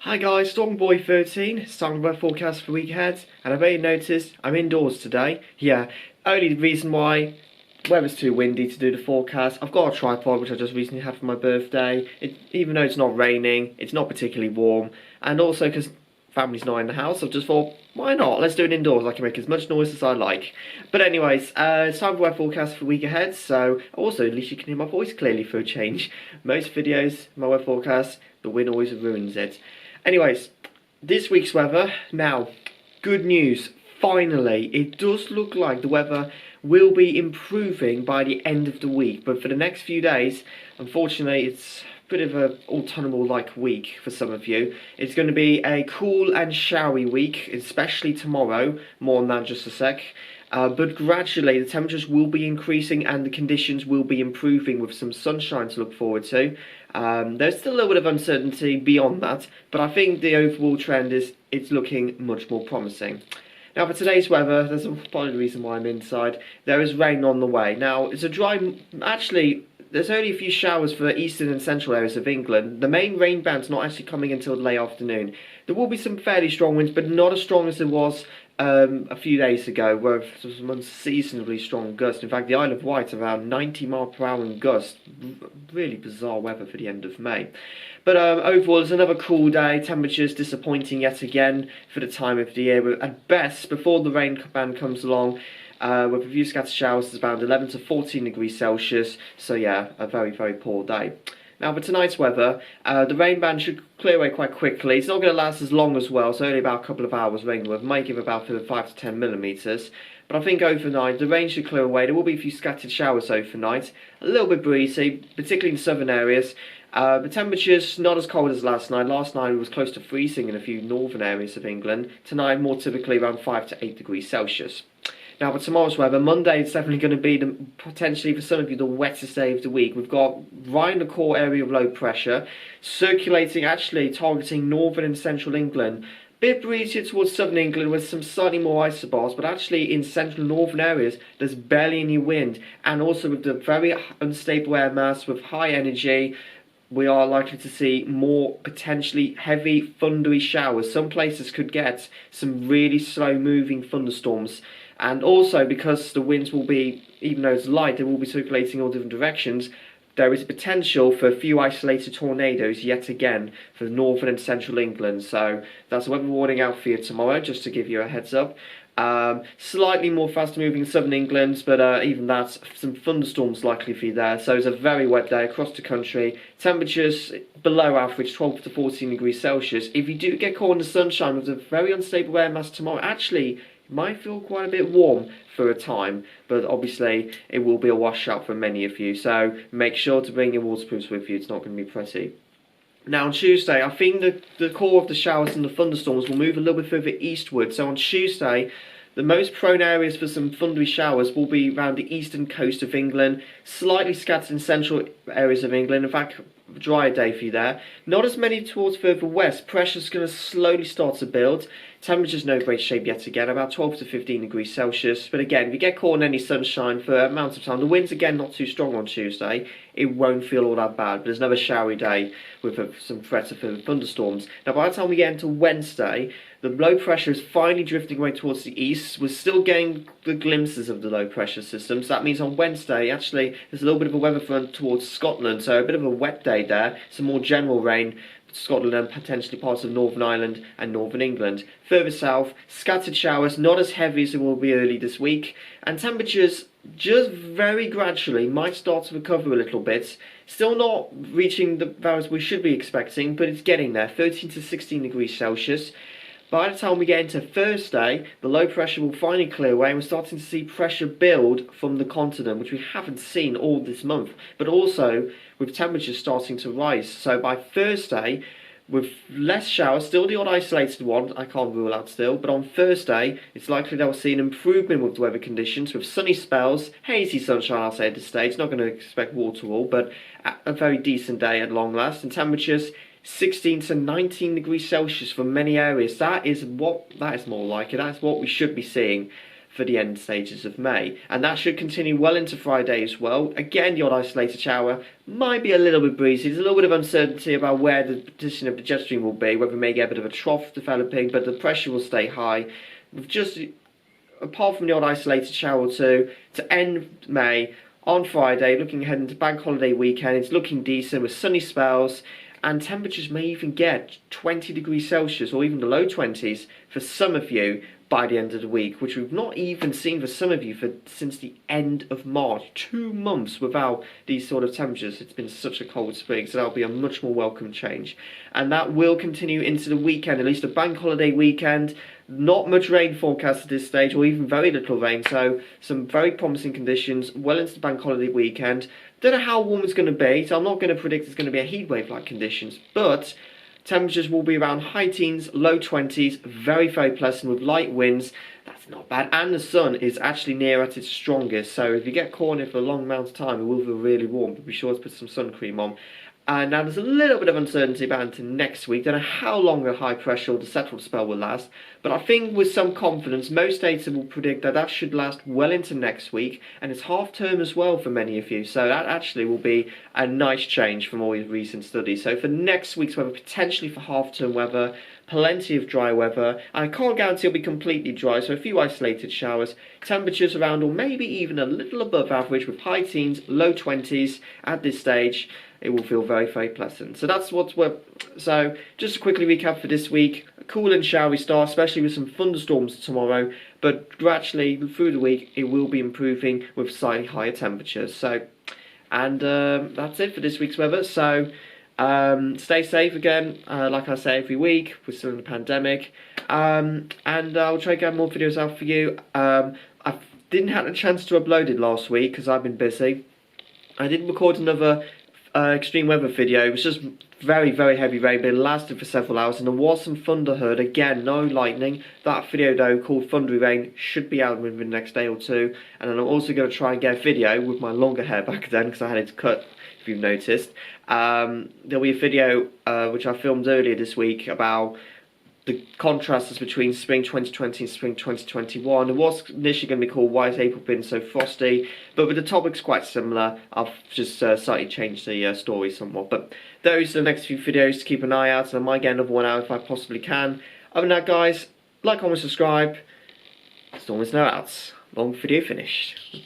Hi guys, Stormboy13, it's time for weather forecast for the week ahead, and I bet you noticed I'm indoors today. Yeah, only the reason why, weather's too windy to do the forecast. I've got a tripod which I just recently had for my birthday. Even though it's not raining, it's not particularly warm, and also because family's not in the house, I've just thought, why not? Let's do it indoors. I can make as much noise as I like. But anyways, it's time for weather forecast for the week ahead, so also at least you can hear my voice clearly for a change. Most videos, my weather forecast, the wind always ruins it. Anyways, this week's weather. Now, good news. Finally, it does look like the weather will be improving by the end of the week. But for the next few days, unfortunately, it's a bit of an autumnal-like week for some of you. It's going to be a cool and showery week, especially tomorrow. More on that in just a sec. But gradually the temperatures will be increasing and the conditions will be improving with some sunshine to look forward to. There's still a little bit of uncertainty beyond that, but I think the overall trend is it's looking much more promising. Now for today's weather, there's probably the reason why I'm inside, there is rain on the way. Now it's a dry, actually there's only a few showers for the eastern and central areas of England. The main rain band's not actually coming until the late afternoon. There will be some fairly strong winds, but not as strong as there was a few days ago, where there was some unseasonably strong gusts. In fact, the Isle of Wight around 90 miles per hour in gusts. Really bizarre weather for the end of May. But overall, it's another cool day. Temperatures disappointing yet again for the time of the year. But at best, before the rain band comes along, with a few scattered showers, it's around 11 to 14 degrees Celsius. So yeah, a very, very poor day. Now for tonight's weather, the rain band should clear away quite quickly. It's not going to last as long as well, so only about a couple of hours rain. It might give about 5 to 10 millimetres. But I think overnight the rain should clear away. There will be a few scattered showers overnight. A little bit breezy, particularly in southern areas. The temperature's not as cold as last night. Last night it was close to freezing in a few northern areas of England. Tonight more typically around 5 to 8 degrees Celsius. Now for tomorrow's weather, Monday is definitely going to be potentially for some of you the wettest day of the week. We've got right in the core area of low pressure, circulating, actually targeting northern and central England. Bit breezier towards southern England with some slightly more isobars, but actually in central northern areas there's barely any wind, and also with the very unstable air mass with high energy, we are likely to see more potentially heavy thundery showers. Some places could get some really slow moving thunderstorms. And also because the winds will be, even though it's light, they will be circulating in all different directions, there is potential for a few isolated tornadoes yet again for northern and central England. So that's a weather warning out for you tomorrow, just to give you a heads up. Slightly more fast moving in southern England, but even that, some thunderstorms likely for you there. So it's a very wet day across the country. Temperatures below average, 12 to 14 degrees Celsius. If you do get caught in the sunshine with a very unstable air mass tomorrow, actually it might feel quite a bit warm for a time, but obviously it will be a washout for many of you, so make sure to bring your waterproofs with you. It's not going to be pretty. Now on Tuesday, I think the core of the showers and the thunderstorms will move a little bit further eastward. So on Tuesday, the most prone areas for some thundery showers will be around the eastern coast of England, slightly scattered in central areas of England. In fact, drier day for you there. Not as many towards further west. Pressure's going to slowly start to build. Temperature's no great shape yet again, about 12 to 15 degrees Celsius. But again, if you get caught in any sunshine for a amount of time, the wind's again not too strong on Tuesday, it won't feel all that bad. But there's another showery day with some threat of thunderstorms. Now by the time we get into Wednesday, the low pressure is finally drifting away towards the east. We're still getting the glimpses of the low pressure system. So that means on Wednesday, actually, there's a little bit of a weather front towards Scotland. So a bit of a wet day there. Some more general rain. Scotland and potentially parts of Northern Ireland and Northern England. Further south, scattered showers, not as heavy as it will be early this week, and temperatures just very gradually might start to recover a little bit. Still not reaching the values we should be expecting, but it's getting there, 13 to 16 degrees Celsius. By the time we get into Thursday, the low pressure will finally clear away and we're starting to see pressure build from the continent, which we haven't seen all this month, but also with temperatures starting to rise. So by Thursday, with less showers, still the odd isolated one, I can't rule out still, but on Thursday, it's likely that we'll see an improvement with the weather conditions, with sunny spells, hazy sunshine, I'll say at this stage. Not going to expect waterfall, but a very decent day at long last, and temperatures 16 to 19 degrees Celsius for many areas. That is more like it. That's what we should be seeing for the end stages of May. And that should continue well into Friday as well. Again, the odd isolated shower might be a little bit breezy. There's a little bit of uncertainty about where the position of the jet stream will be, whether we may get a bit of a trough developing, but the pressure will stay high. With just, apart from the odd isolated shower or two, to end May, on Friday, looking ahead into bank holiday weekend, it's looking decent with sunny spells, and temperatures may even get 20 degrees Celsius or even the low 20s for some of you by the end of the week, which we've not even seen for some of you since the end of March. 2 months without these sort of temperatures. It's been such a cold spring, so that'll be a much more welcome change. And that will continue into the weekend, at least the bank holiday weekend. Not much rain forecast at this stage, or even very little rain, so some very promising conditions well into the bank holiday weekend. Don't know how warm it's going to be, so I'm not going to predict it's going to be a heatwave like conditions, but temperatures will be around high teens, low 20s, very, very pleasant with light winds. That's not bad, and the sun is actually near at its strongest, so if you get caught in it for a long amount of time, it will feel really warm, but be sure to put some sun cream on. And now there's a little bit of uncertainty about into next week. Don't know how long the high pressure or the settled spell will last, but I think with some confidence, most data will predict that that should last well into next week, and it's half term as well for many of you, so that actually will be a nice change from all your recent studies. So for next week's weather, potentially for half term weather, plenty of dry weather. I can't guarantee it'll be completely dry, so a few isolated showers, temperatures around or maybe even a little above average with high teens, low 20s at this stage. It will feel very, very pleasant. So that's what's so just to quickly recap for this week, a cool and showery start, especially with some thunderstorms tomorrow, but gradually through the week it will be improving with slightly higher temperatures. So, and that's it for this week's weather. So stay safe again, like I say every week, we're still in the pandemic, and I'll try to get more videos out for you. I didn't have a chance to upload it last week because I've been busy. I did record another extreme weather video. It was just very, very heavy rain, but it lasted for several hours, and there was some thunder heard. Again, no lightning. That video though, called Thundery Rain, should be out within the next day or two. And then I'm also going to try and get a video with my longer hair back then, because I had it cut, if you've noticed. There'll be a video which I filmed earlier this week about the contrasts between spring 2020 and spring 2021. It was initially going to be called Why Has April Been So Frosty, but with the topics quite similar, I've just slightly changed the story somewhat. But those are the next few videos to keep an eye out, and I might get another one out if I possibly can. Other than that, guys, like, comment, subscribe. Stormy's now out. Long video finished.